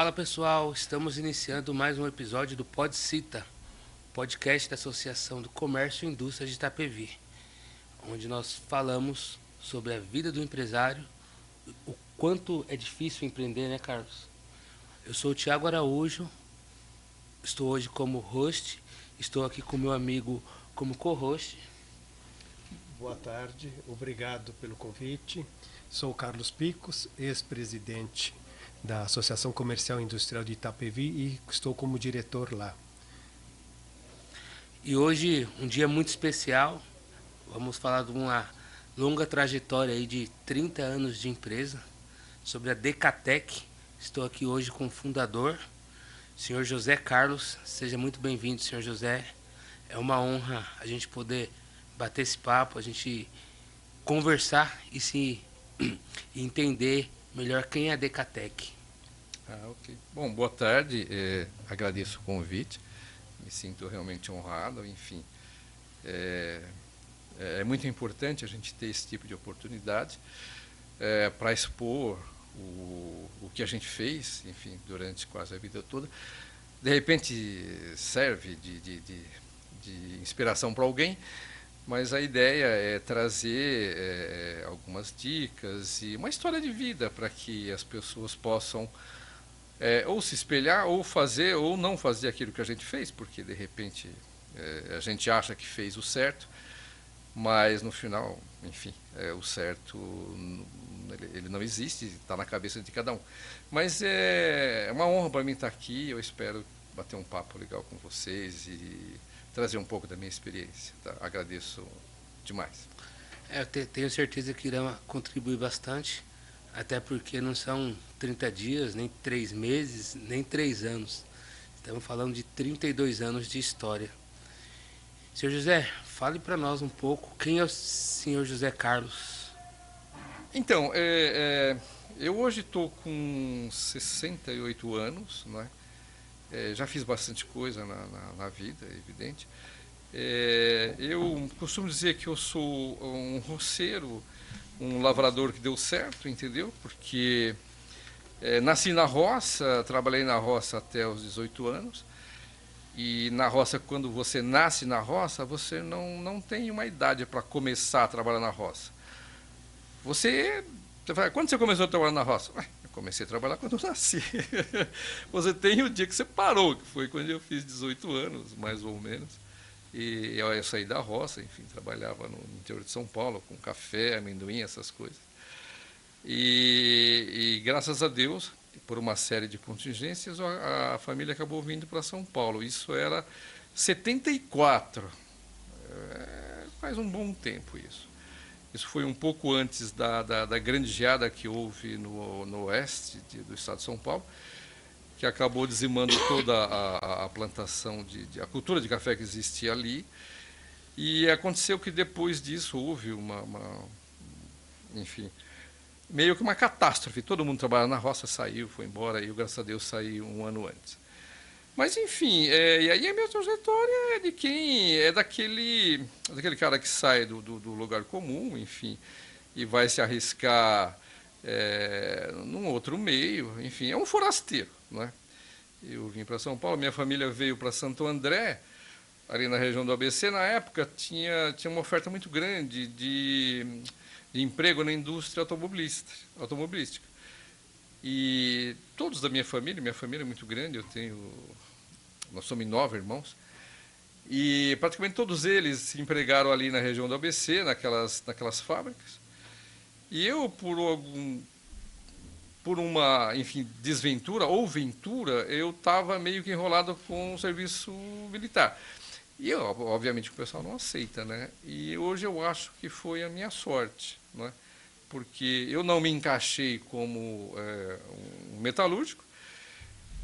Fala pessoal, estamos iniciando mais um episódio do PodCita, podcast da Associação do Comércio e Indústria de Itapevi, onde nós falamos sobre a vida do empresário, o quanto é difícil empreender, né, Carlos? Eu sou o Thiago Araújo, estou hoje como host, estou aqui com meu amigo como co-host. Boa tarde, obrigado pelo convite. Sou Carlos Picos, ex-presidente da Associação Comercial e Industrial de Itapevi e estou como diretor lá. E hoje, um dia muito especial, vamos falar de uma longa trajetória aí de 30 anos de empresa, sobre a Decatec. Estou aqui hoje com o fundador, senhor José Carlos. Seja muito bem-vindo, senhor José. É uma honra a gente poder bater esse papo, a gente conversar e se entender melhor quem é a Decatec. Ok. Bom, boa tarde, agradeço o convite, me sinto realmente honrado, enfim. É muito importante a gente ter esse tipo de oportunidade para expor o que a gente fez, enfim, durante quase a vida toda. De repente serve de inspiração para alguém, mas a ideia é trazer algumas dicas e uma história de vida para que as pessoas possam ou se espelhar, ou fazer, ou não fazer aquilo que a gente fez, porque de repente a gente acha que fez o certo, mas no final, enfim, o certo ele não existe, está na cabeça de cada um. Mas é uma honra para mim estar aqui, eu espero bater um papo legal com vocês e trazer um pouco da minha experiência. Tá? Agradeço demais. Eu tenho certeza que irá contribuir bastante, até porque não são 30 dias, nem 3 meses, nem 3 anos. Estamos falando de 32 anos de história. Senhor José, fale para nós um pouco quem é o senhor José Carlos. Então, eu hoje estou com 68 anos, né? Já fiz bastante coisa na vida, é evidente. Eu costumo dizer que eu sou um roceiro, um lavrador que deu certo, entendeu? Porque nasci na roça, trabalhei na roça até os 18 anos. E na roça, quando você nasce na roça, você não tem uma idade para começar a trabalhar na roça. Você fala, quando você começou a trabalhar na roça? Eu comecei a trabalhar quando eu nasci. Você tem o dia que você parou, que foi quando eu fiz 18 anos, mais ou menos. E eu saí da roça, enfim, trabalhava no interior de São Paulo, com café, amendoim, essas coisas. E graças a Deus, por uma série de contingências, a família acabou vindo para São Paulo. Isso era 74. Faz um bom tempo isso. Isso foi um pouco antes da grande geada que houve no oeste do estado de São Paulo, que acabou dizimando toda a plantação, a cultura de café que existia ali. E aconteceu que depois disso houve enfim, meio que uma catástrofe. Todo mundo trabalhava na roça, saiu, foi embora, e eu, graças a Deus, saí um ano antes. Mas, enfim, e aí a minha trajetória é de quem? É daquele cara que sai do lugar comum, enfim, e vai se arriscar num outro meio, enfim, é um forasteiro, não é? Eu vim para São Paulo, minha família veio para Santo André, ali na região do ABC. Na época tinha uma oferta muito grande de emprego na indústria automobilística. E todos da minha família é muito grande, nós somos 9 irmãos, e praticamente todos eles se empregaram ali na região do ABC, naquelas fábricas. E eu, por uma, enfim, desventura ou ventura, eu estava meio que enrolado com o serviço militar. E, obviamente, o pessoal não aceita, né? E hoje eu acho que foi a minha sorte, né? Porque eu não me encaixei como um metalúrgico.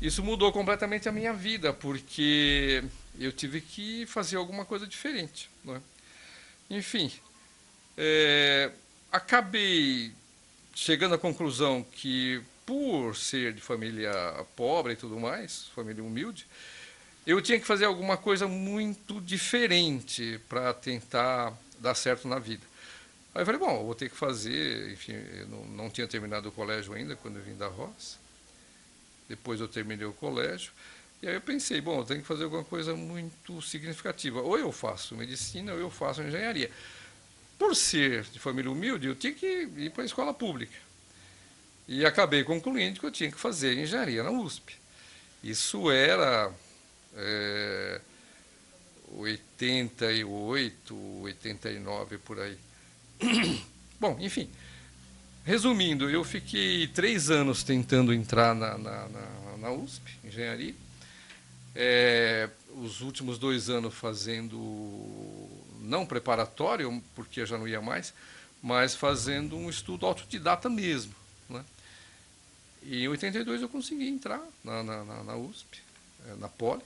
Isso mudou completamente a minha vida, porque eu tive que fazer alguma coisa diferente, né? Enfim, acabei chegando à conclusão que, por ser de família pobre e tudo mais, família humilde, eu tinha que fazer alguma coisa muito diferente para tentar dar certo na vida. Aí eu falei, bom, eu vou ter que fazer, enfim, eu não tinha terminado o colégio ainda quando eu vim da roça. depois eu terminei o colégio, e aí eu pensei, bom, eu tenho que fazer alguma coisa muito significativa. Ou eu faço medicina ou eu faço engenharia. Por ser de família humilde, eu tinha que ir para a escola pública. E acabei concluindo que eu tinha que fazer engenharia na USP. Isso era 88, 89, por aí. Bom, enfim, resumindo, eu fiquei 3 anos tentando entrar na USP, engenharia. Os últimos 2 anos fazendo, não preparatório, porque eu já não ia mais, mas fazendo um estudo autodidata mesmo, né? E em 82 eu consegui entrar na USP, na Poli.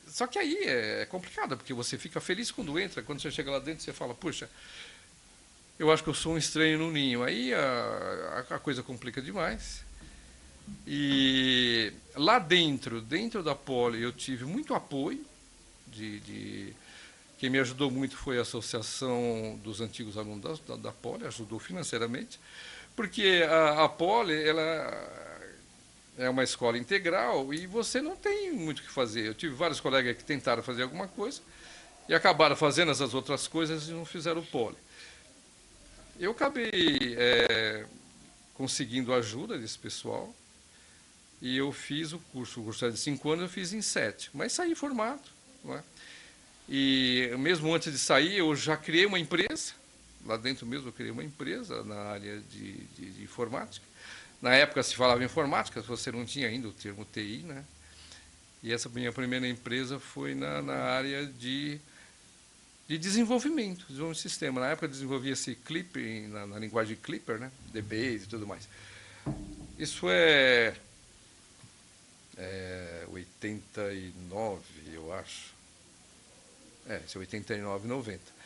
Só que aí é complicado, porque você fica feliz quando entra, quando você chega lá dentro você fala, puxa, eu acho que eu sou um estranho no ninho. Aí a coisa complica demais. E lá dentro da Poli, eu tive muito apoio. Quem me ajudou muito foi a Associação dos Antigos Alunos da Poli, ajudou financeiramente, porque a Poli, ela é uma escola integral e você não tem muito o que fazer. Eu tive vários colegas que tentaram fazer alguma coisa e acabaram fazendo essas outras coisas e não fizeram o Poli. Eu acabei conseguindo a ajuda desse pessoal e eu fiz o curso era de 5 anos, eu fiz em 7, mas saí formado, não é? E mesmo antes de sair, eu já criei uma empresa, lá dentro mesmo eu criei uma empresa na área de informática. Na época se falava informática, você não tinha ainda o termo TI, né? E essa minha primeira empresa foi na área de desenvolvimento de sistema. Na época desenvolvia-se Clipper, na linguagem Clipper, né? DBase e tudo mais. Isso é 89, eu acho. Isso é 89, 90.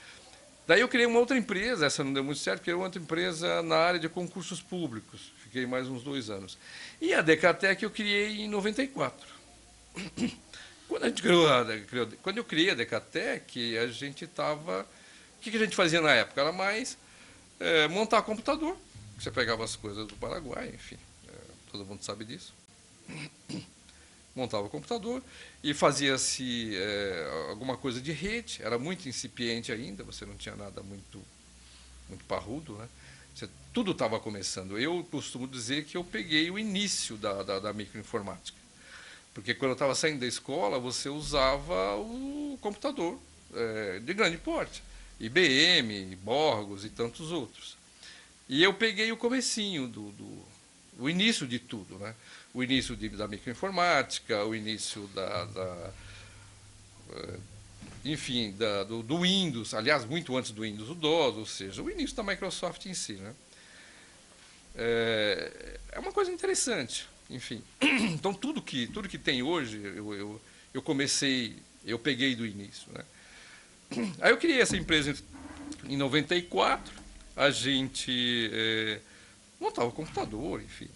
Daí eu criei uma outra empresa, essa não deu muito certo, criei uma outra empresa na área de concursos públicos. Fiquei mais uns 2 anos. E a Decatec eu criei em 94. Quando eu criei a Decatec, a gente estava... O que a gente fazia na época? Era mais montar computador. Você pegava as coisas do Paraguai, enfim, todo mundo sabe disso. Montava o computador e fazia-se alguma coisa de rede. Era muito incipiente ainda, você não tinha nada muito parrudo, né? Tudo estava começando. Eu costumo dizer que eu peguei o início da microinformática. Porque quando eu estava saindo da escola, você usava o computador de grande porte. IBM, Borgos e tantos outros. E eu peguei o comecinho, o início de tudo, né? O início da microinformática, o início enfim, do Windows, aliás, muito antes do Windows, o DOS, ou seja, o início da Microsoft em si, né? É uma coisa interessante, enfim. Então, tudo que tem hoje, eu peguei do início, né? Aí eu criei essa empresa em 94, a gente montava o computador, enfim.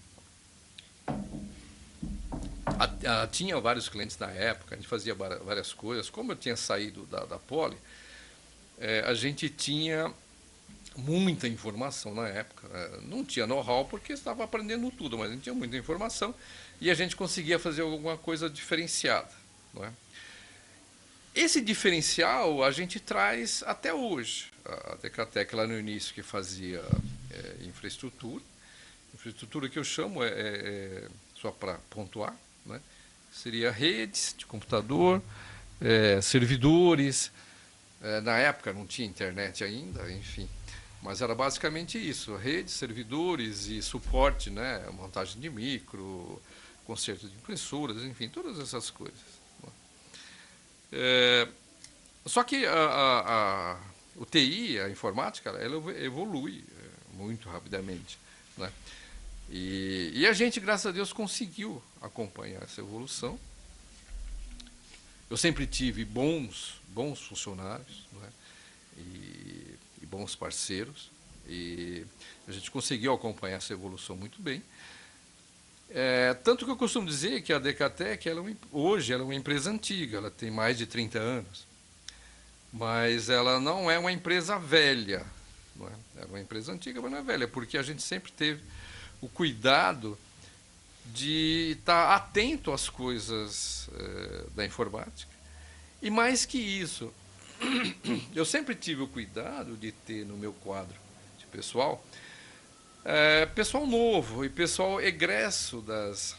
Tinha vários clientes na época, a gente fazia várias coisas. Como eu tinha saído da Poli, a gente tinha muita informação na época. Não tinha know-how porque estava aprendendo tudo, mas a gente tinha muita informação e a gente conseguia fazer alguma coisa diferenciada, não é? Esse diferencial a gente traz até hoje. A Decatec lá no início que fazia infraestrutura que eu chamo, só para pontuar, né? Seria redes de computador, servidores. Na época não tinha internet ainda, enfim. Mas era basicamente isso, redes, servidores e suporte, né? Montagem de micro, conserto de impressoras, enfim, todas essas coisas. Só que o TI, a informática, ela evolui muito rapidamente, né? E a gente, graças a Deus, conseguiu acompanhar essa evolução. Eu sempre tive bons funcionários, não é? E bons parceiros, e a gente conseguiu acompanhar essa evolução muito bem. Tanto que eu costumo dizer que a Decatec, hoje ela é uma empresa antiga, ela tem mais de 30 anos, mas ela não é uma empresa velha, não é? É uma empresa antiga, mas não é velha, porque a gente sempre teve o cuidado de estar atento às coisas da informática. E mais que isso, eu sempre tive o cuidado de ter no meu quadro de pessoal, pessoal novo e pessoal egresso das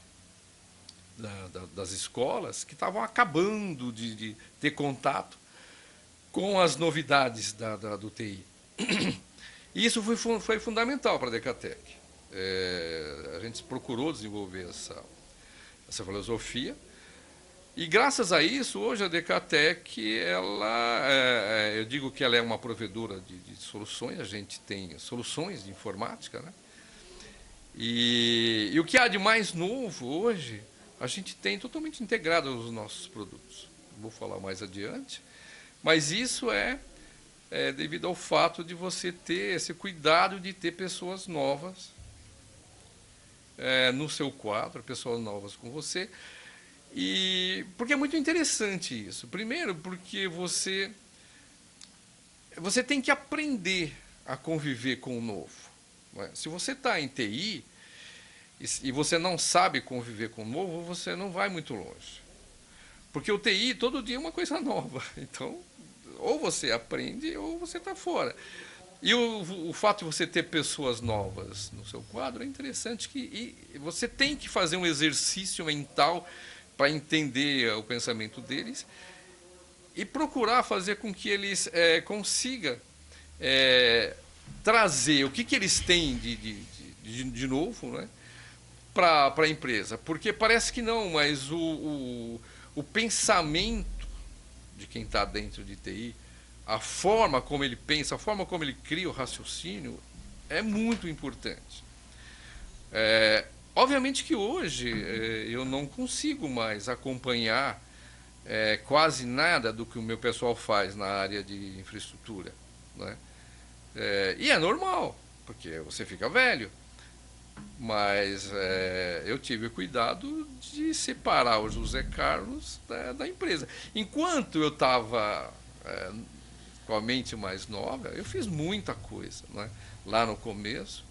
escolas que estavam acabando de ter contato com as novidades do TI. E isso foi fundamental para a Decatec. A gente procurou desenvolver essa filosofia. E graças a isso, hoje a Decatec, eu digo que ela é uma provedora de soluções, a gente tem soluções de informática, né? E o que há de mais novo hoje, a gente tem totalmente integrado nos nossos produtos. Vou falar mais adiante, mas isso é devido ao fato de você ter esse cuidado de ter pessoas novas no seu quadro, pessoas novas com você. E porque é muito interessante isso. Primeiro, porque você tem que aprender a conviver com o novo. Não é? Se você está em TI e você não sabe conviver com o novo, você não vai muito longe. Porque o TI todo dia é uma coisa nova. Então, ou você aprende ou você está fora. E o fato de você ter pessoas novas no seu quadro é interessante e você tem que fazer um exercício mental para entender o pensamento deles e procurar fazer com que eles consigam trazer o que eles têm de novo, né, para a empresa. Porque parece que não, mas o pensamento de quem está dentro de TI, a forma como ele pensa, a forma como ele cria o raciocínio, é muito importante. Obviamente que hoje eu não consigo mais acompanhar quase nada do que o meu pessoal faz na área de infraestrutura, né? E é normal, porque você fica velho. Mas eu tive o cuidado de separar o José Carlos da empresa. Enquanto eu estava com a mente mais nova, eu fiz muita coisa, né? Lá no começo,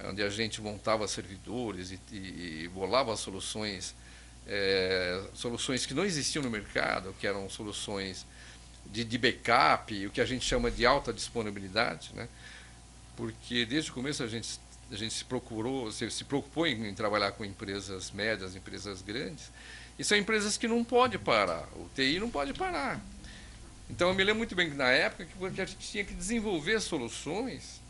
onde a gente montava servidores e bolava soluções que não existiam no mercado, que eram soluções de backup, o que a gente chama de alta disponibilidade, né? Porque desde o começo a gente se preocupou em trabalhar com empresas médias, empresas grandes, e são empresas que não podem parar, o TI não pode parar. Então eu me lembro muito bem que na época que a gente tinha que desenvolver soluções,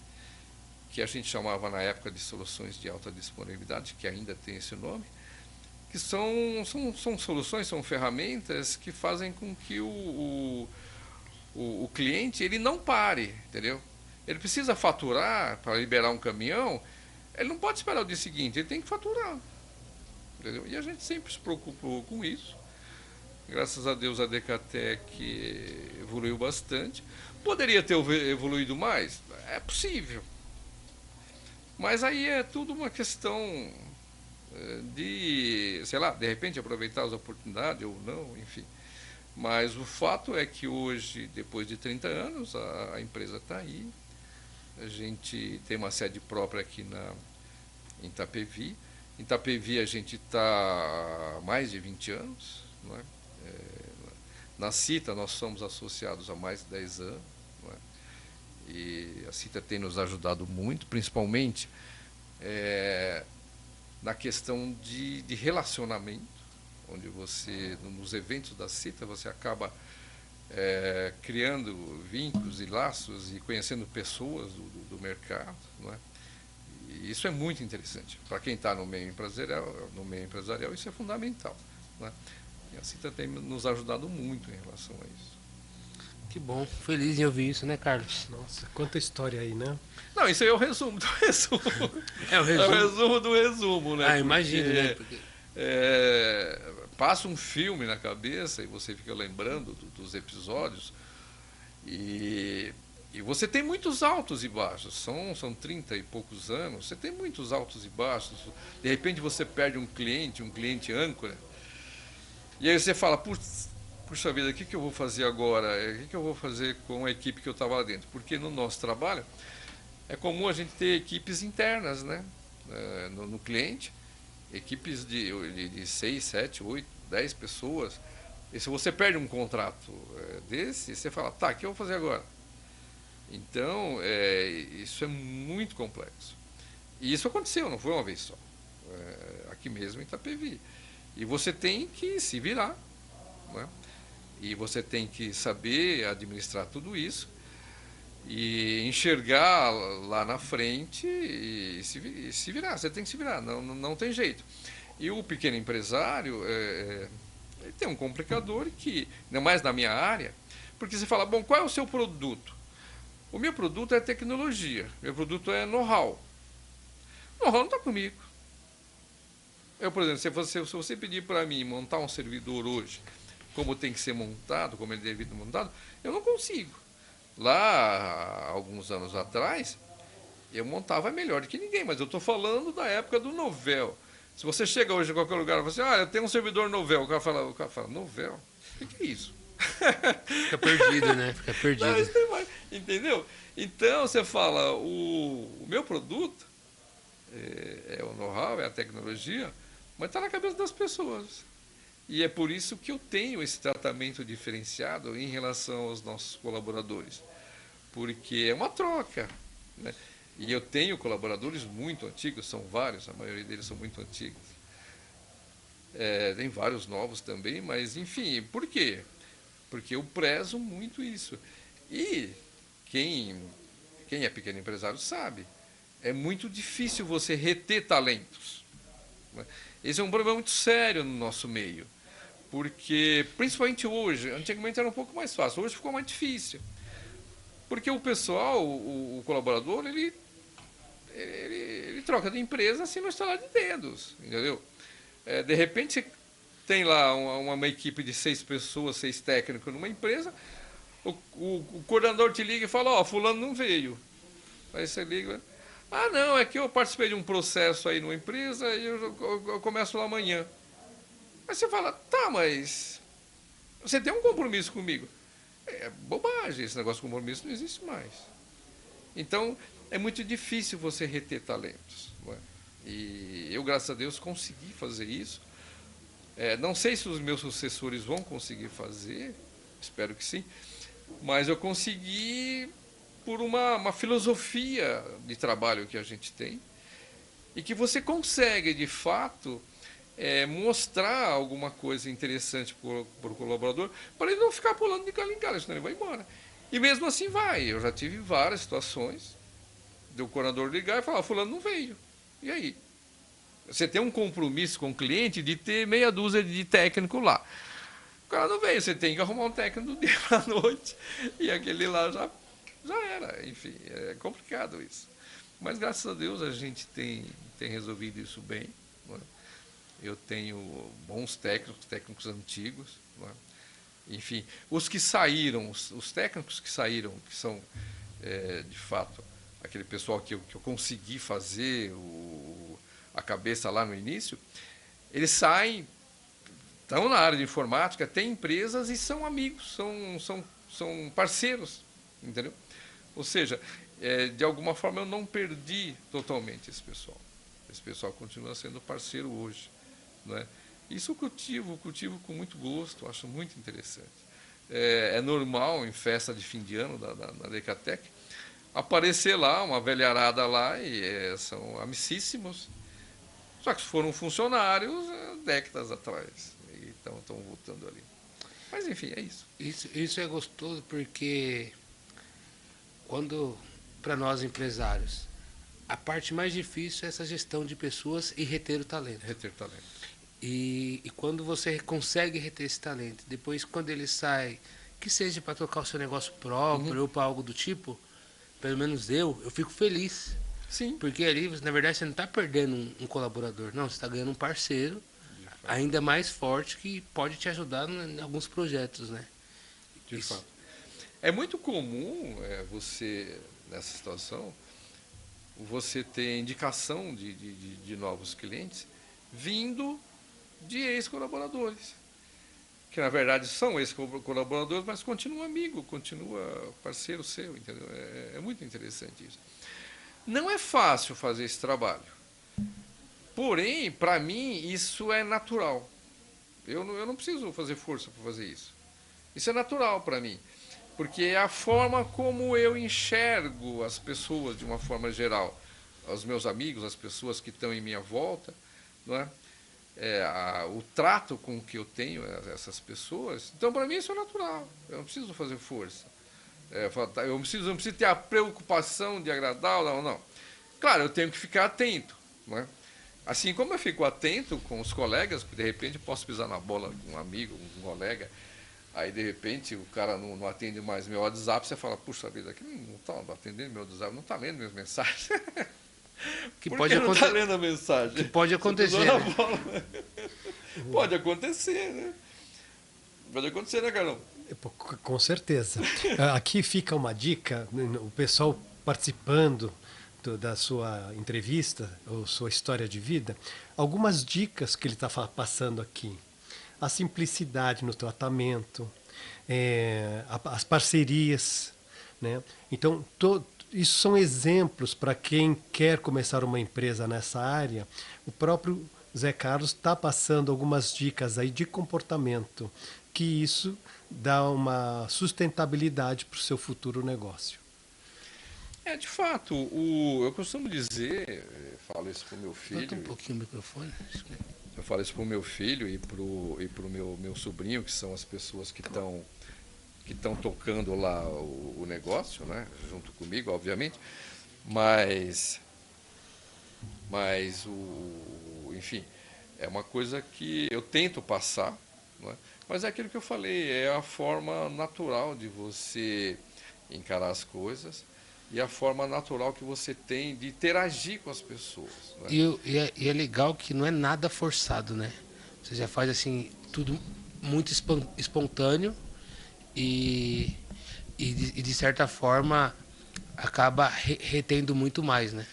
que a gente chamava na época de soluções de alta disponibilidade, que ainda tem esse nome, que são soluções, são ferramentas que fazem com que o cliente ele não pare, entendeu? Ele precisa faturar para liberar um caminhão, ele não pode esperar o dia seguinte, ele tem que faturar, entendeu? E a gente sempre se preocupou com isso. Graças a Deus a Decatec evoluiu bastante. Poderia ter evoluído mais? É possível. Mas aí é tudo uma questão de, sei lá, de repente aproveitar as oportunidades ou não, enfim. Mas o fato é que hoje, depois de 30 anos, a empresa está aí. A gente tem uma sede própria aqui em Itapevi. Em Itapevi a gente está há mais de 20 anos, não é? Na CITA nós somos associados há mais de 10 anos, não é? E a CITA tem nos ajudado muito, principalmente na questão de relacionamento, onde você, nos eventos da CITA, você acaba criando vínculos e laços e conhecendo pessoas do mercado, não é? E isso é muito interessante. Para quem está no meio empresarial, isso é fundamental, não é? E a CITA tem nos ajudado muito em relação a isso. Que bom, feliz em ouvir isso, né, Carlos? Nossa, quanta história aí, né? Não, isso aí é o resumo do resumo. É o resumo. É o resumo do resumo, né? Imagino, né? Porque passa um filme na cabeça e você fica lembrando dos episódios e você tem muitos altos e baixos. São 30 e poucos anos, você tem muitos altos e baixos. De repente você perde um cliente âncora, e aí você fala, puxa vida, o que eu vou fazer agora? O que eu vou fazer com a equipe que eu estava lá dentro? Porque no nosso trabalho é comum a gente ter equipes internas, né? No cliente, Equipes de 6, 7, 8, 10 pessoas. E se você perde um contrato desse, você fala, tá, o que eu vou fazer agora? Então, isso é muito complexo. E isso aconteceu, não foi uma vez só. Aqui mesmo em Itapevi. E você tem que se virar, né? E você tem que saber administrar tudo isso e enxergar lá na frente e se virar. Você tem que se virar, não tem jeito. E o pequeno empresário ele tem um complicador que, ainda mais na minha área, porque você fala, bom, qual é o seu produto? O meu produto é tecnologia, meu produto é know-how. Know-how não está comigo. Eu, por exemplo, se você pedir para mim montar um servidor hoje, como tem que ser montado, como ele deve ser montado, eu não consigo. Lá, alguns anos atrás, eu montava melhor do que ninguém, mas eu estou falando da época do Novell. Se você chega hoje em qualquer lugar e fala assim, eu tenho um servidor Novell, o cara fala Novell? O que é isso? Fica perdido, né? Fica perdido. Não, entendeu? Então, você fala, o meu produto é o know-how, é a tecnologia, mas está na cabeça das pessoas. E é por isso que eu tenho esse tratamento diferenciado em relação aos nossos colaboradores. Porque é uma troca, né? E eu tenho colaboradores muito antigos, são vários, a maioria deles são muito antigos. Tem vários novos também, mas enfim, por quê? Porque eu prezo muito isso. E quem é pequeno empresário sabe, é muito difícil você reter talentos, né? Esse é um problema muito sério no nosso meio. Porque, principalmente hoje, antigamente era um pouco mais fácil, hoje ficou mais difícil. Porque o pessoal, o colaborador, ele troca de empresa assim no estalar de dedos, entendeu? De repente, você tem lá uma equipe de 6 pessoas, 6 técnicos numa empresa, o coordenador te liga e fala, fulano não veio. Aí você liga, não, é que eu participei de um processo aí numa empresa e eu começo lá amanhã. Aí você fala, tá, mas você tem um compromisso comigo. É bobagem, esse negócio de compromisso não existe mais. Então, é muito difícil você reter talentos, não é? E eu, graças a Deus, consegui fazer isso. Não sei se os meus sucessores vão conseguir fazer, espero que sim, mas eu consegui por uma filosofia de trabalho que a gente tem e que você consegue, de fato, mostrar alguma coisa interessante para o colaborador, para ele não ficar pulando de galho em galho, senão ele vai embora. E mesmo assim vai. Eu já tive várias situações do coordenador ligar e falar, fulano não veio. E aí? Você tem um compromisso com o cliente de ter meia dúzia de técnico lá. O cara não veio, você tem que arrumar um técnico do dia para a noite. E aquele lá já era. Enfim, é complicado isso. Mas graças a Deus a gente tem resolvido isso bem, não é? Eu tenho bons técnicos antigos, não é? Enfim, os que saíram, os técnicos que saíram, que são, de fato, aquele pessoal que eu consegui fazer a cabeça lá no início, eles saem, estão na área de informática, têm empresas e são amigos, são parceiros, entendeu? Ou seja, de alguma forma eu não perdi totalmente esse pessoal. Esse pessoal continua sendo parceiro hoje, não é? Isso eu cultivo com muito gosto, acho muito interessante. É normal em festa de fim de ano da Decatec aparecer lá, uma velharada lá, e são amicíssimos, só que foram funcionários décadas atrás, e estão voltando ali. Mas enfim, é isso. Isso é gostoso porque para nós empresários, a parte mais difícil é essa gestão de pessoas e reter o talento. Reter talento. E quando você consegue reter esse talento, depois quando ele sai, que seja para tocar o seu negócio próprio ou para algo do tipo, pelo menos eu fico feliz. Sim. Porque ali, na verdade, você não está perdendo um colaborador, não, você está ganhando um parceiro ainda mais forte que pode te ajudar em alguns projetos, né? De fato. É muito comum você, nessa situação, você ter indicação de novos clientes vindo de ex-colaboradores, que na verdade são ex-colaboradores, mas continua amigo, continua parceiro seu, entendeu? É muito interessante isso. Não é fácil fazer esse trabalho. Porém, para mim, isso é natural. Eu não preciso fazer força para fazer isso. Isso é natural para mim. Porque é a forma como eu enxergo as pessoas de uma forma geral. Os meus amigos, as pessoas que estão em minha volta, não é? O trato com que eu tenho essas pessoas. Então, para mim, isso é natural. Eu não preciso fazer força. Eu não preciso ter a preocupação de agradar, não, não. Claro, eu tenho que ficar atento, não é? Assim como eu fico atento com os colegas, porque de repente eu posso pisar na bola com um amigo, um colega, aí de repente o cara não atende mais meu WhatsApp, você fala, puxa vida, aqui não está atendendo meu WhatsApp, não está lendo minhas mensagens. Que Por pode que não está acontecer. lendo a mensagem? Que pode acontecer. Né? Pode acontecer, né? Pode acontecer, né, Carol? Com certeza. Aqui fica uma dica, o pessoal participando da sua entrevista, ou sua história de vida, algumas dicas que ele está passando aqui. A simplicidade no tratamento, as parcerias, né? Então, isso são exemplos para quem quer começar uma empresa nessa área. O próprio Zé Carlos está passando algumas dicas aí de comportamento, que isso dá uma sustentabilidade para o seu futuro negócio. De fato, eu costumo dizer, falo isso para o meu filho. Bota um pouquinho o microfone. Eu falo isso para o meu filho e para o meu sobrinho, que são as pessoas que estão tocando lá o negócio, né? Junto comigo, obviamente. Mas enfim, é uma coisa que eu tento passar, não é? Mas é aquilo que eu falei, é a forma natural de você encarar as coisas e a forma natural que você tem de interagir com as pessoas. Né? E é legal que não é nada forçado, né? Você já faz assim, tudo muito espontâneo e de certa forma acaba retendo muito mais, né?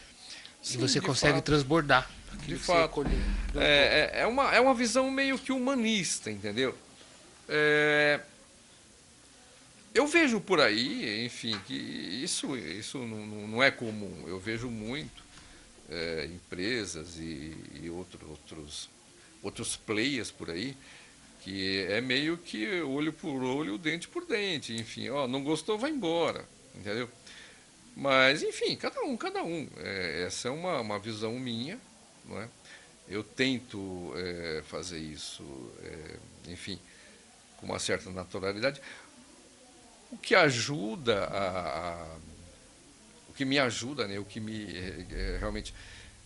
Sim, e você consegue fato. transbordar. De fato. É uma visão meio que humanista, entendeu? Eu vejo por aí, enfim, que isso não é comum. Eu vejo muito empresas e outros players por aí, que é meio que olho por olho, dente por dente. Enfim, não gostou, vai embora, entendeu? Mas, enfim, cada um. Essa é uma visão minha, não é? Eu tento fazer isso, enfim, com uma certa naturalidade. O que ajuda o que me ajuda, né? O que me realmente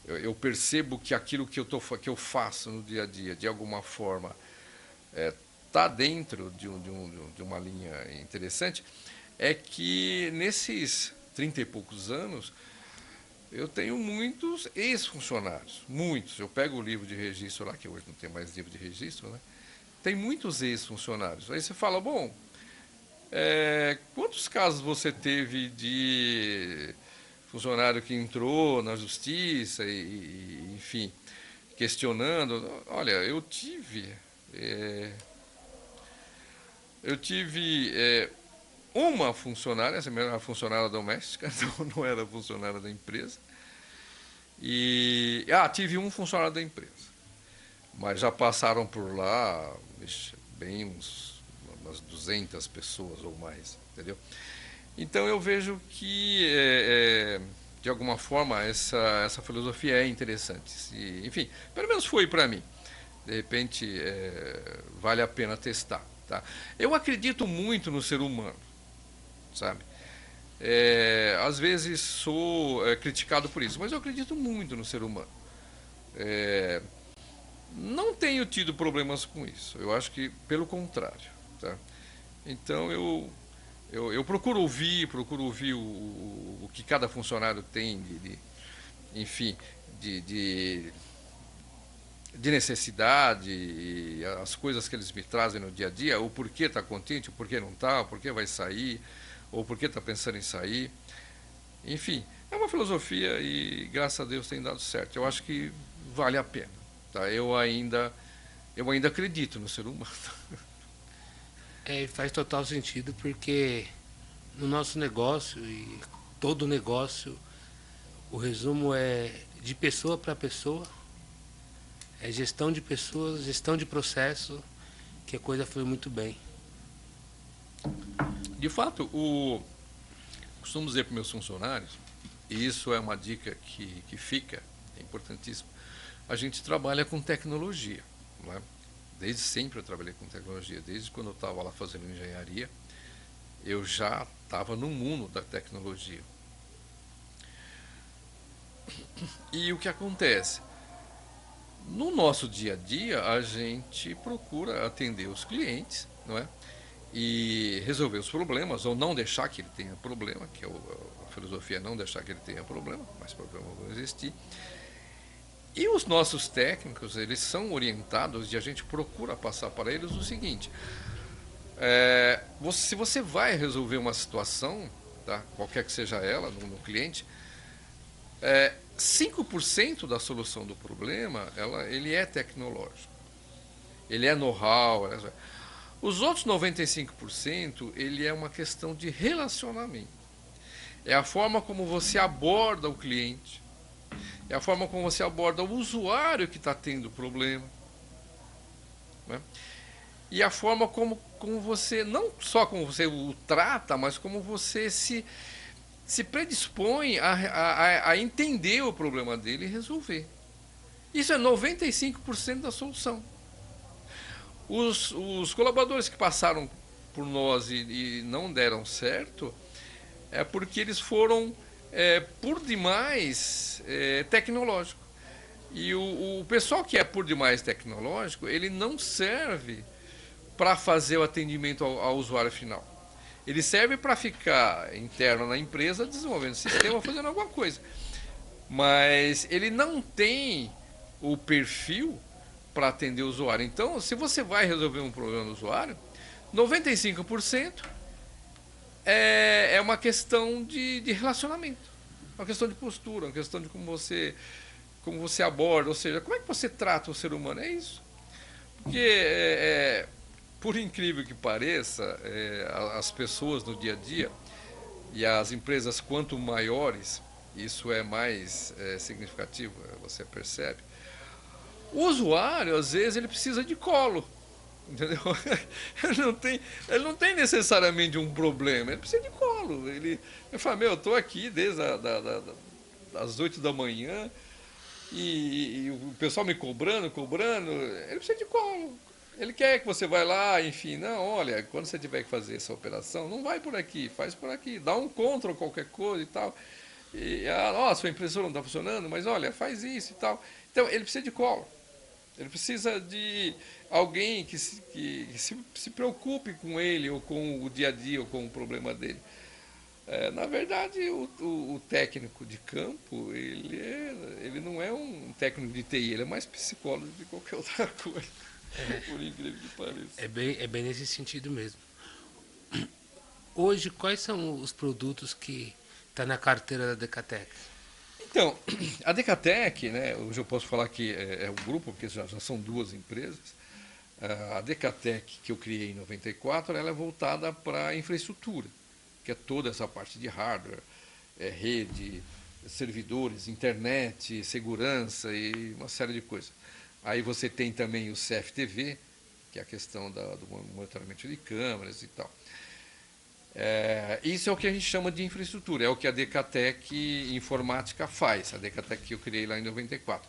eu percebo que aquilo que eu faço no dia a dia, de alguma forma, está dentro de uma linha interessante, é que nesses 30 e poucos anos eu tenho muitos ex-funcionários, muitos. Eu pego o livro de registro lá, que hoje não tem mais livro de registro, né? Tem muitos ex-funcionários. Aí você fala, bom, quantos casos você teve de funcionário que entrou na justiça enfim, questionando? Olha, eu tive uma funcionária, essa era funcionária doméstica, não era funcionária da empresa. Tive um funcionário da empresa. Mas já passaram por lá, bem umas 200 pessoas ou mais, entendeu? Então eu vejo que, de alguma forma, essa filosofia é interessante. Enfim, pelo menos foi para mim. De repente, vale a pena testar. Tá? Eu acredito muito no ser humano, sabe? Às vezes sou criticado por isso, mas eu acredito muito no ser humano. Não tenho tido problemas com isso. Eu acho que, pelo contrário. Tá? Então, eu procuro ouvir o que cada funcionário tem enfim, de necessidade, as coisas que eles me trazem no dia a dia, o porquê está contente, o porquê não está, o porquê vai sair, ou o porquê está pensando em sair. Enfim, é uma filosofia e, graças a Deus, tem dado certo. Eu acho que vale a pena. Tá? Eu ainda acredito no ser humano. Faz total sentido, porque no nosso negócio, e todo negócio, o resumo é de pessoa para pessoa, É gestão de pessoas, gestão de processo, que a coisa foi muito bem. De fato, costumo dizer para meus funcionários, e isso é uma dica que fica, é importantíssimo, a gente trabalha com tecnologia. Não é? Desde sempre eu trabalhei com tecnologia, desde quando eu estava lá fazendo engenharia, eu já estava no mundo da tecnologia. E o que acontece? No nosso dia a dia, a gente procura atender os clientes, não é? E resolver os problemas, ou não deixar que ele tenha problema, que a filosofia é não deixar que ele tenha problema, mas problemas vão existir. E os nossos técnicos, eles são orientados e a gente procura passar para eles o seguinte: se você vai resolver uma situação, tá, qualquer que seja ela, no cliente, 5% da solução do problema, ele é tecnológico. Ele é know-how. Os outros 95%, ele é uma questão de relacionamento. É a forma como você aborda o cliente. É a forma como você aborda o usuário que está tendo problema. Né? E a forma como você, não só como você o trata, mas como você se predispõe a entender o problema dele e resolver. Isso é 95% da solução. Os colaboradores que passaram por nós e não deram certo é porque eles foram por demais tecnológico. E o pessoal que é por demais tecnológico, ele não serve para fazer o atendimento ao usuário final. Ele serve para ficar interno na empresa, desenvolvendo sistema, fazendo alguma coisa. Mas ele não tem o perfil para atender o usuário. Então, se você vai resolver um problema do usuário, 95% é uma questão de relacionamento, uma questão de postura, uma questão de como você aborda, ou seja, como é que você trata o ser humano. É isso. Porque, por incrível que pareça, as pessoas no dia a dia e as empresas quanto maiores, isso é mais significativo, você percebe. O usuário, às vezes, ele precisa de colo. Entendeu? Ele não tem necessariamente um problema, ele precisa de colo. Ele fala, eu estou aqui desde as 8 da manhã e o pessoal me cobrando, ele precisa de colo. Ele quer que você vá lá, enfim, não, olha, quando você tiver que fazer essa operação, não vai por aqui, faz por aqui, dá um control, qualquer coisa e tal. E, sua impressora não está funcionando, mas olha, faz isso e tal. Então, ele precisa de colo. Ele precisa de alguém que se preocupe com ele, ou com o dia a dia, ou com o problema dele. Na verdade, o técnico de campo, ele não é um técnico de TI, ele é mais psicólogo de qualquer outra coisa, por incrível que pareça. É bem nesse sentido mesmo. Hoje, quais são os produtos que estão na carteira da Decatec? Então, a Decatec, né, hoje eu posso falar que é o grupo, porque já são duas empresas. A Decatec, que eu criei em 94, ela é voltada para a infraestrutura, que é toda essa parte de hardware, rede, servidores, internet, segurança e uma série de coisas. Aí você tem também o CFTV, que é a questão do monitoramento de câmeras e tal. Isso é o que a gente chama de infraestrutura, é o que a Decatec Informática faz, a Decatec que eu criei lá em 94.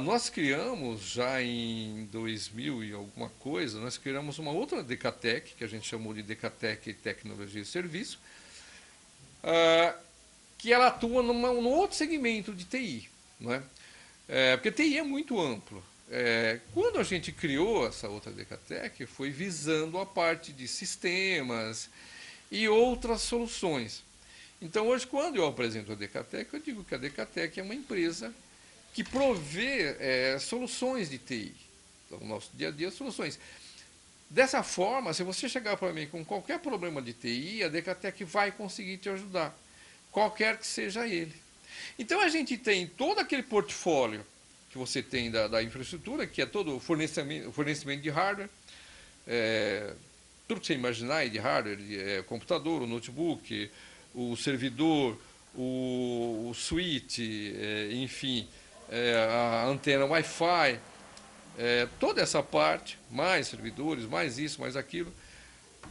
Nós criamos já em 2000 e alguma coisa, nós criamos uma outra Decatec, que a gente chamou de Decatec Tecnologia e Serviço, que ela atua num outro segmento de TI, não é? Porque TI é muito amplo. Quando a gente criou essa outra Decatec, foi visando a parte de sistemas e outras soluções. Então, hoje, quando eu apresento a Decatec, eu digo que a Decatec é uma empresa que provê soluções de TI. Então, no nosso dia a dia, soluções. Dessa forma, se você chegar para mim com qualquer problema de TI, a Decatec vai conseguir te ajudar, qualquer que seja ele. Então, a gente tem todo aquele portfólio que você tem da infraestrutura, que é todo o fornecimento de hardware, tudo que você imaginar de hardware, computador, o notebook, o servidor, o switch, enfim, a antena Wi-Fi, toda essa parte, mais servidores, mais isso, mais aquilo.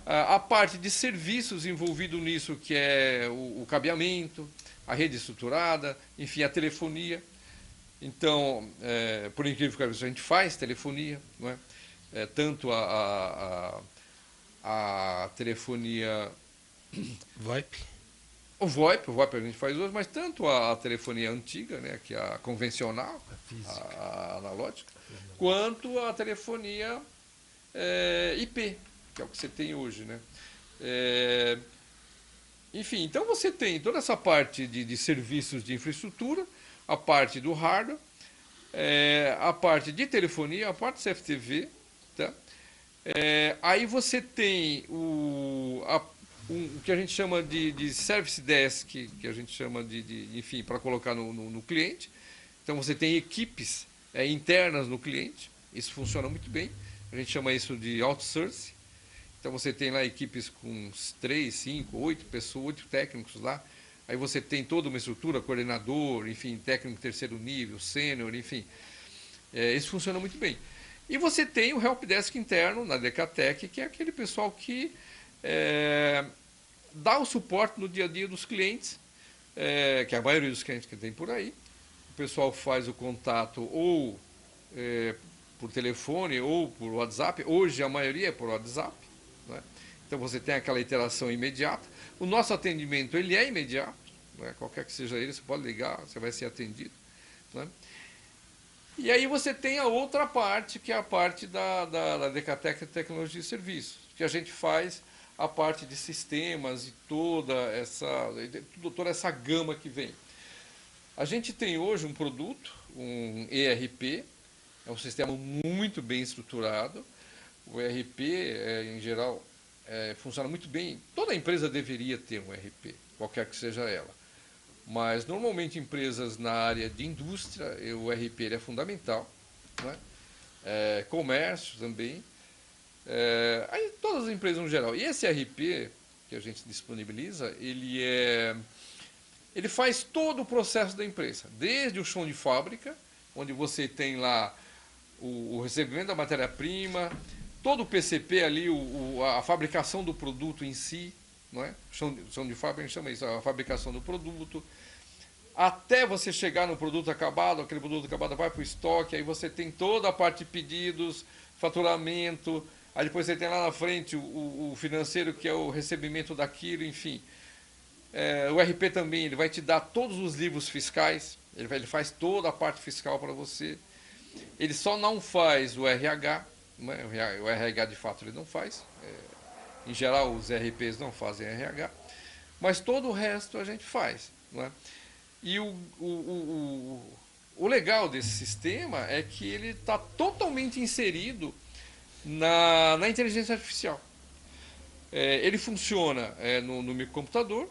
A parte de serviços envolvido nisso, que é o cabeamento, a rede estruturada, enfim, a telefonia. Então, por incrível que pareça, a gente faz telefonia, não é? Tanto a telefonia VoIP. o VoIP a gente faz hoje, mas tanto a telefonia antiga, né, que é a convencional, a analógica, quanto a telefonia IP, que é o que você tem hoje, né? Enfim, então você tem toda essa parte de serviços de infraestrutura, a parte do hardware, a parte de telefonia, a parte de CFTV, tá? Aí você tem o que a gente chama de service desk, que a gente chama enfim, para colocar no cliente. Então você tem equipes internas no cliente, isso funciona muito bem, a gente chama isso de outsourcing. Então você tem lá equipes com 3, 5, 8 pessoas, 8 técnicos lá. Aí você tem toda uma estrutura, coordenador, enfim, técnico terceiro nível, sênior, enfim. Isso funciona muito bem. E você tem o helpdesk interno na Decatec, que é aquele pessoal que dá o suporte no dia a dia dos clientes, que é a maioria dos clientes que tem por aí. O pessoal faz o contato ou por telefone ou por WhatsApp. Hoje a maioria é por WhatsApp, né? Então você tem aquela interação imediata. O nosso atendimento ele é imediato, né? Qualquer que seja ele, você pode ligar, você vai ser atendido, né? E aí você tem a outra parte, que é a parte da Decatec Tecnologia e Serviços, que a gente faz a parte de sistemas e toda essa gama que vem. A gente tem hoje um produto, um ERP, é um sistema muito bem estruturado. O ERP, em geral, funciona muito bem. Toda empresa deveria ter um ERP, qualquer que seja ela. Mas, normalmente, empresas na área de indústria, o ERP é fundamental, né? Comércio também. Aí, todas as empresas no geral. E esse ERP que a gente disponibiliza, ele faz todo o processo da empresa, desde o chão de fábrica, onde você tem lá o recebimento da matéria-prima, todo o PCP ali, a fabricação do produto em si, não é? Chão de fábrica, a gente chama isso, a fabricação do produto, até você chegar no produto acabado, aquele produto acabado vai para o estoque, aí você tem toda a parte de pedidos, faturamento, aí depois você tem lá na frente o financeiro, que é o recebimento daquilo, enfim. O RP também, ele vai te dar todos os livros fiscais, ele faz toda a parte fiscal para você. Ele só não faz o RH, não é? O RH de fato ele não faz. Em geral, os RPs não fazem RH, mas todo o resto a gente faz, não é? E o legal desse sistema é que ele está totalmente inserido na inteligência artificial. Ele funciona no microcomputador,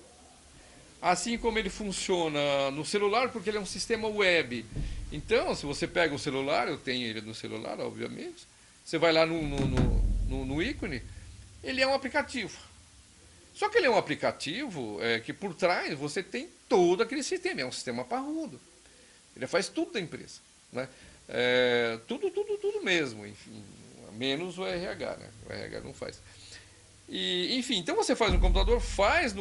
assim como ele funciona no celular, porque ele é um sistema web. Então, se você pega o celular, eu tenho ele no celular, obviamente, você vai lá no ícone, ele é um aplicativo. Só que ele é um aplicativo que por trás você tem todo aquele sistema, é um sistema parrudo. Ele faz tudo da empresa, né? Tudo mesmo, enfim, menos o RH, né? O RH não faz. E, enfim, então você faz no computador, faz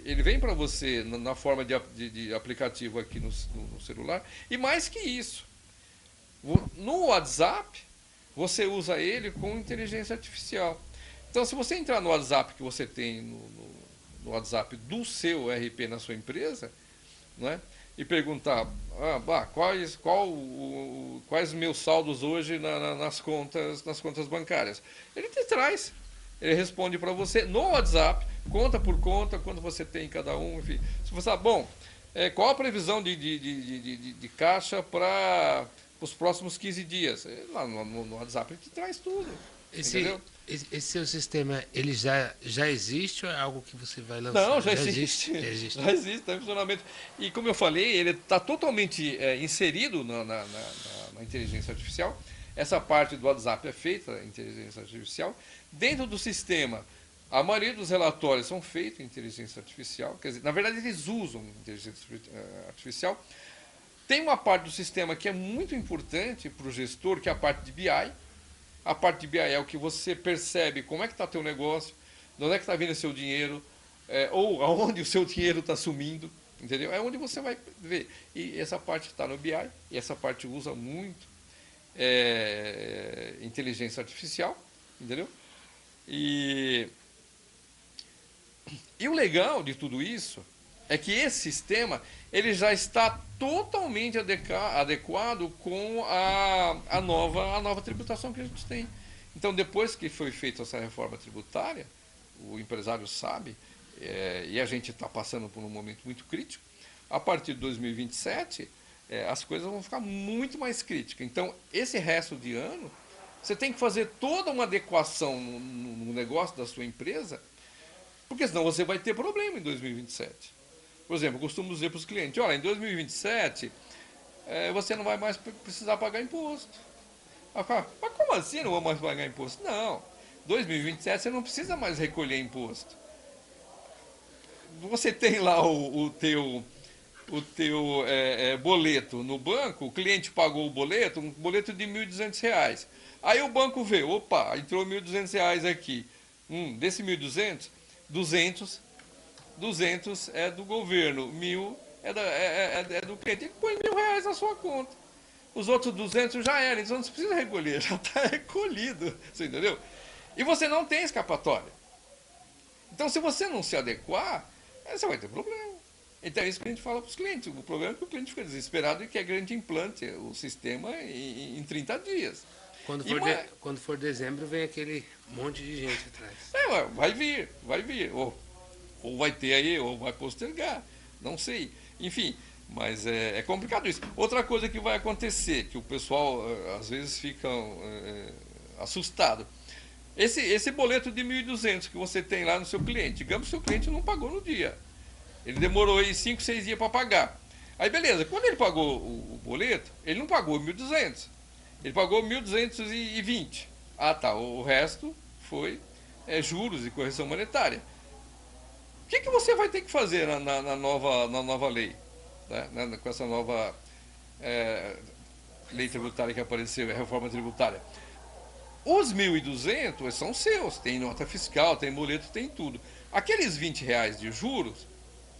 ele vem para você na forma de aplicativo aqui no celular, e mais que isso, no WhatsApp, você usa ele com inteligência artificial. Então, se você entrar no WhatsApp que você tem no WhatsApp do seu RP na sua empresa, não é? E perguntar quais meus saldos hoje nas contas bancárias, ele te traz. Ele responde para você no WhatsApp, conta por conta, quanto você tem em cada um, enfim. Se você sabe, qual a previsão de caixa para os próximos 15 dias? Lá no WhatsApp ele te traz tudo. Entendeu? Esse seu sistema, ele já existe ou é algo que você vai lançar? Não, já existe. Já existe, está em funcionamento. E como eu falei, ele está totalmente inserido na inteligência artificial. Essa parte do WhatsApp é feita em inteligência artificial. Dentro do sistema, a maioria dos relatórios são feitos em inteligência artificial. Quer dizer, na verdade, eles usam inteligência artificial. Tem uma parte do sistema que é muito importante para o gestor, que é a parte de BI. A parte de BI é o que você percebe como é que está teu negócio, de onde é que está vindo o seu dinheiro, ou aonde o seu dinheiro está sumindo, entendeu? É onde você vai ver. E essa parte está no BI, e essa parte usa muito inteligência artificial, entendeu? E o legal de tudo isso é que esse sistema ele já está totalmente adequado com a nova tributação que a gente tem. Então, depois que foi feita essa reforma tributária, o empresário sabe, e a gente está passando por um momento muito crítico, a partir de 2027, as coisas vão ficar muito mais críticas. Então, esse resto de ano, você tem que fazer toda uma adequação no negócio da sua empresa, porque senão você vai ter problema em 2027. Por exemplo, eu costumo dizer para os clientes, olha, em 2027 você não vai mais precisar pagar imposto. Aí fala, mas como assim não vou mais pagar imposto? Não, 2027 você não precisa mais recolher imposto. Você tem lá o teu boleto no banco, o cliente pagou o boleto, um boleto de R$ 1.200. Aí o banco vê, opa, entrou R$ 1.200 aqui. Desse 1.200, 200 é do governo, 1.000 é do cliente. Ele põe R$ 1.000 na sua conta. Os outros 200 já eram, então não precisa recolher, já está recolhido. Você entendeu? E você não tem escapatória. Então, se você não se adequar, você vai ter problema. Então, é isso que a gente fala para os clientes. O problema é que o cliente fica desesperado e quer que a gente implante o sistema em 30 dias. Quando for dezembro, vem aquele monte de gente atrás. Vai vir. Ou vai ter aí, ou vai postergar. Não sei. Enfim, mas é complicado isso. Outra coisa que vai acontecer, que o pessoal às vezes fica assustado. Esse boleto de 1.200 que você tem lá no seu cliente, digamos que o seu cliente não pagou no dia. Ele demorou aí 5, 6 dias para pagar. Aí beleza, quando ele pagou o boleto, ele não pagou 1.200. Ele pagou 1.220. Ah tá, o resto foi juros e correção monetária. O que você vai ter que fazer na nova lei? Né? Com essa nova lei tributária que apareceu, a reforma tributária. Os 1.200 são seus, tem nota fiscal, tem boleto, tem tudo. Aqueles R$ 20 de juros,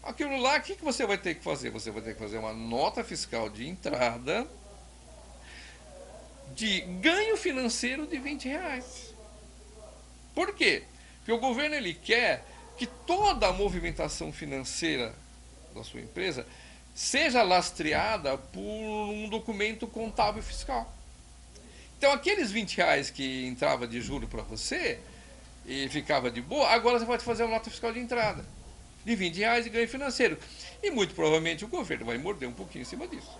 aquilo lá, o que você vai ter que fazer? Você vai ter que fazer uma nota fiscal de entrada de ganho financeiro de R$ 20. Por quê? Porque o governo ele quer que toda a movimentação financeira da sua empresa seja lastreada por um documento contábil fiscal. Então, aqueles R$ 20 que entrava de juro para você e ficava de boa, agora você pode fazer uma nota fiscal de entrada de R$ 20 de ganho financeiro. E muito provavelmente o governo vai morder um pouquinho em cima disso.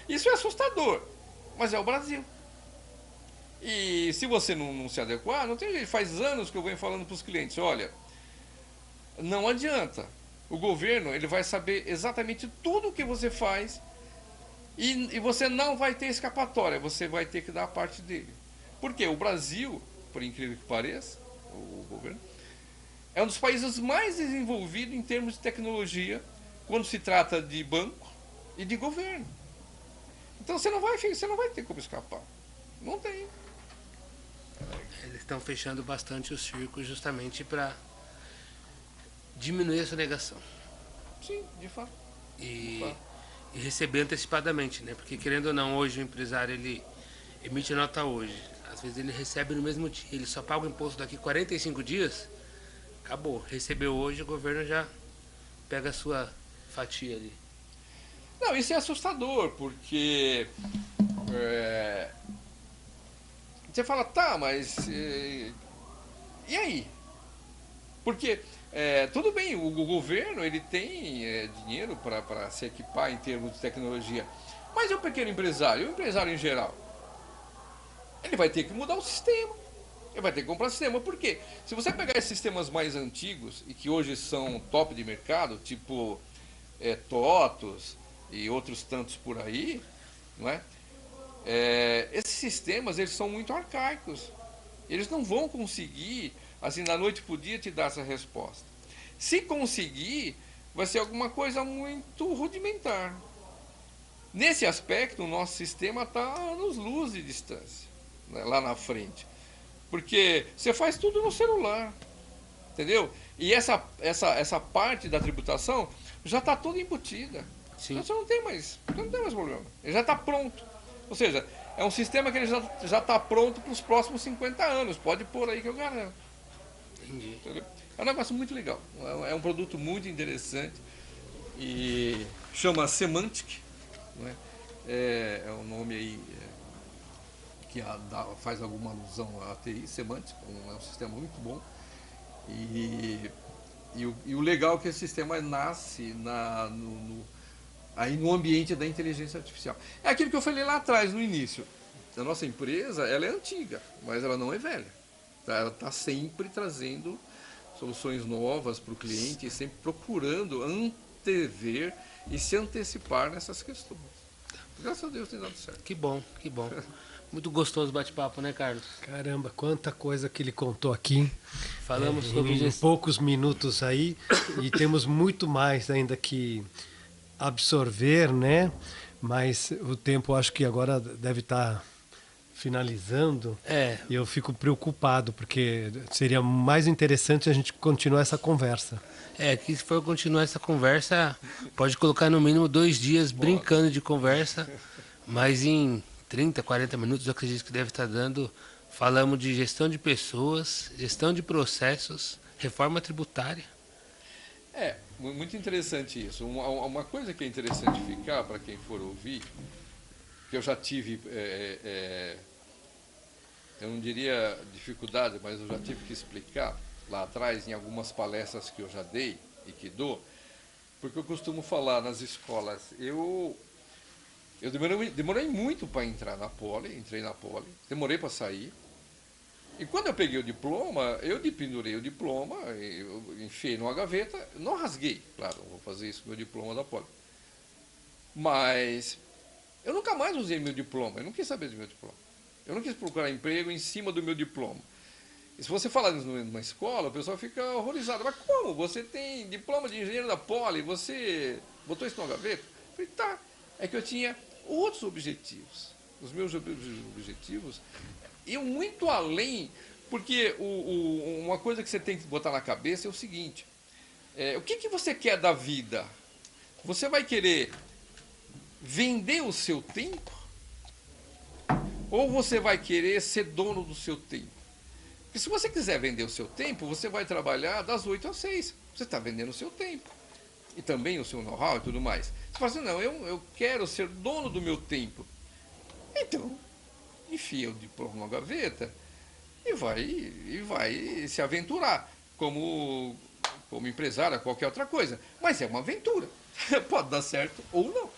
Isso é assustador, mas é o Brasil. E se você não se adequar, não tem jeito. Faz anos que eu venho falando para os clientes, olha, não adianta. O governo ele vai saber exatamente tudo o que você faz e você não vai ter escapatória, você vai ter que dar a parte dele. Porque o Brasil, por incrível que pareça, o governo, é um dos países mais desenvolvidos em termos de tecnologia quando se trata de banco e de governo. Então você não vai ter como escapar. Não tem. Eles estão fechando bastante o circo justamente para diminuir a sonegação. Sim, de fato. E receber antecipadamente, né? Porque querendo ou não, hoje o empresário ele emite nota hoje. Às vezes ele recebe no mesmo dia, ele só paga o imposto daqui 45 dias, acabou. Recebeu hoje, o governo já pega a sua fatia ali. Não, isso é assustador, porque você fala, tá, mas e aí? Porque tudo bem, o governo ele tem dinheiro para se equipar em termos de tecnologia, mas e o pequeno empresário, o empresário em geral? Ele vai ter que mudar o sistema, ele vai ter que comprar sistema. Por quê? Se você pegar esses sistemas mais antigos e que hoje são top de mercado, tipo TOTOS e outros tantos por aí, não é? Esses sistemas eles são muito arcaicos. Eles não vão conseguir, assim, da noite para o dia, te dar essa resposta. Se conseguir, vai ser alguma coisa muito rudimentar. Nesse aspecto, o nosso sistema está anos-luz de distância, né, lá na frente. Porque você faz tudo no celular, entendeu? E essa parte da tributação já está toda embutida. Sim. Então você não tem mais problema. Ele já está pronto. Ou seja, é um sistema que ele já está pronto para os próximos 50 anos. Pode pôr aí que eu garanto. Entendi. Entendeu? É um negócio muito legal. É um produto muito interessante. E chama Semantic. Né? É um nome aí que faz alguma alusão à TI, Semantic. É um sistema muito bom. E o legal é que esse sistema nasce aí no ambiente da inteligência artificial. É aquilo que eu falei lá atrás, no início. A nossa empresa, ela é antiga, mas ela não é velha. Ela está sempre trazendo soluções novas para o cliente, sempre procurando antever e se antecipar nessas questões. Graças a Deus tem dado certo. Que bom, que bom. Muito gostoso o bate-papo, né, Carlos? Caramba, quanta coisa que ele contou aqui. Falamos sobre em gestão. poucos minutos aí, e temos muito mais ainda que absorver, né? Mas o tempo acho que agora deve estar finalizando. É, E eu fico preocupado, porque seria mais interessante a gente continuar essa conversa. que se for continuar essa conversa, pode colocar no mínimo 2 dias brincando de conversa, mas em 30, 40 minutos eu acredito que deve estar dando. Falamos de gestão de pessoas, gestão de processos, reforma tributária. Muito interessante isso. Uma coisa que é interessante ficar para quem for ouvir, que eu já tive, eu não diria dificuldade, mas eu já tive que explicar lá atrás em algumas palestras que eu já dei e que dou, porque eu costumo falar nas escolas, eu demorei muito para entrar na Poli, entrei na Poli, demorei para sair. E quando eu peguei o diploma, eu pendurei o diploma, eu enfiei numa gaveta, não rasguei, claro, não vou fazer isso com o meu diploma da Poli. Mas eu nunca mais usei meu diploma, eu não quis saber do meu diploma. Eu não quis procurar emprego em cima do meu diploma. E se você falar isso numa escola, o pessoal fica horrorizado. Mas como? Você tem diploma de engenheiro da Poli, você botou isso numa gaveta? Eu falei, tá. É que eu tinha outros objetivos. Os meus objetivos iam muito além, porque uma coisa que você tem que botar na cabeça é o seguinte, o que você quer da vida? Você vai querer vender o seu tempo? Ou você vai querer ser dono do seu tempo? Porque se você quiser vender o seu tempo, você vai trabalhar das 8 às 6. Você está vendendo o seu tempo. E também o seu know-how e tudo mais. Você fala assim, não, eu quero ser dono do meu tempo. Então, enfia o diploma na gaveta e vai se aventurar como empresário, qualquer outra coisa. Mas é uma aventura. Pode dar certo ou não.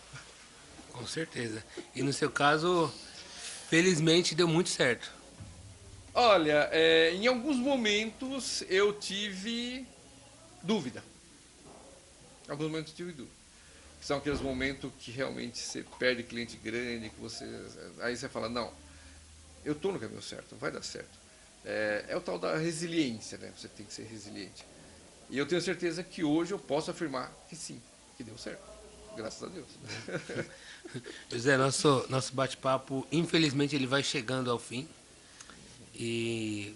Com certeza. E no seu caso, felizmente deu muito certo. Olha, em alguns momentos eu tive dúvida. Em alguns momentos eu tive dúvida. São aqueles momentos que realmente você perde cliente grande, que aí você fala, não, eu estou no caminho certo, vai dar certo. É o tal da resiliência, né? Você tem que ser resiliente. E eu tenho certeza que hoje eu posso afirmar que sim, que deu certo. Graças a Deus. José, nosso bate-papo, infelizmente, ele vai chegando ao fim. E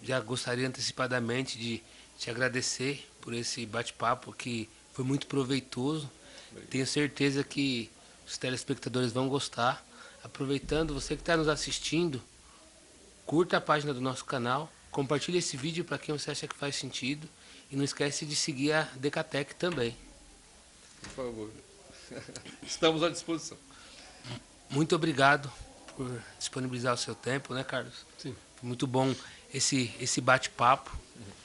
já gostaria antecipadamente de te agradecer por esse bate-papo que foi muito proveitoso. Tenho certeza que os telespectadores vão gostar. Aproveitando, você que está nos assistindo, curta a página do nosso canal, compartilhe esse vídeo para quem você acha que faz sentido e não esquece de seguir a Decatec também. Por favor. Estamos à disposição. Muito obrigado por disponibilizar o seu tempo, né, Carlos? Sim. Foi muito bom esse bate-papo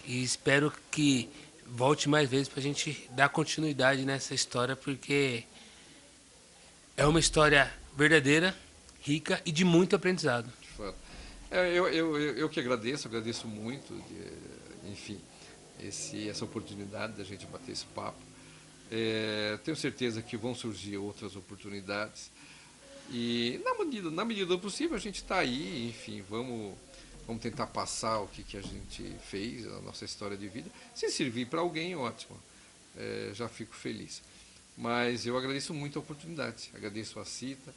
e espero que volte mais vezes para a gente dar continuidade nessa história, porque é uma história verdadeira, rica e de muito aprendizado. De fato. Eu que agradeço muito, enfim, essa oportunidade da gente bater esse papo. Tenho certeza que vão surgir outras oportunidades e na medida do possível a gente está aí, enfim, vamos tentar passar o que a gente fez, a nossa história de vida. Se servir para alguém, ótimo, já fico feliz. Mas eu agradeço muito a oportunidade, agradeço a Cita,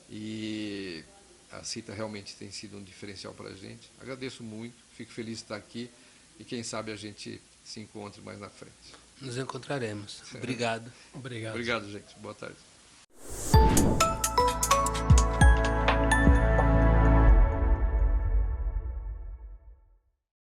e a Cita realmente tem sido um diferencial para a gente. Agradeço muito, fico feliz de estar aqui e quem sabe a gente se encontre mais na frente. Nos encontraremos. Obrigado. Obrigado. Obrigado, gente. Boa tarde.